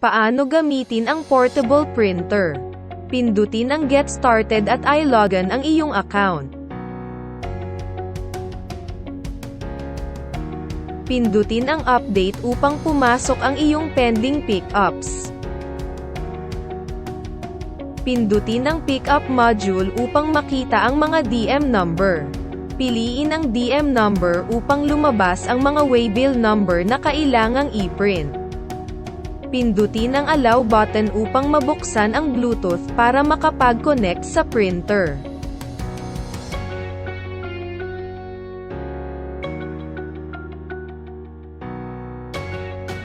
Paano gamitin ang portable printer? Pindutin ang Get Started at i-logon ang iyong account. Pindutin ang Update upang pumasok ang iyong pending pickups. Pindutin ang Pickup module upang makita ang mga DM number. Piliin ang DM number upang lumabas ang mga waybill number na kailangang i-print. Pindutin ang Allow button upang mabuksan ang Bluetooth para makapag-connect sa printer.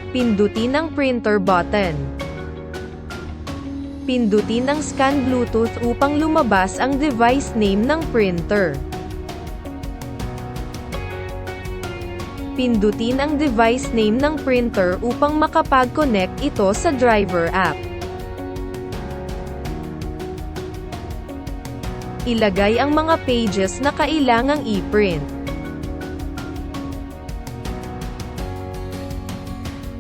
Pindutin ang Printer button. Pindutin ang Scan Bluetooth upang lumabas ang device name ng printer. Pindutin ang device name ng printer upang makapag-connect ito sa driver app. Ilagay ang mga pages na kailangang i-print.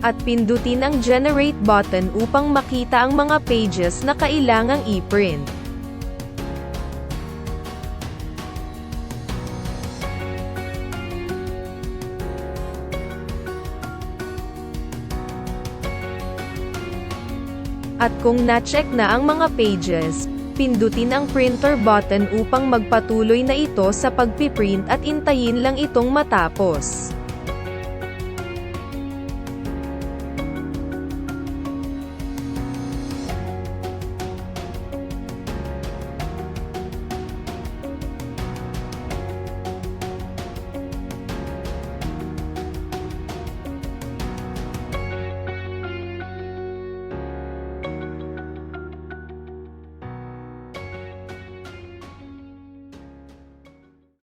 At pindutin ang Generate button upang makita ang mga pages na kailangang i-print. At kung na-check na ang mga pages, pindutin ang Printer button upang magpatuloy na ito sa pagpiprint at intayin lang itong matapos.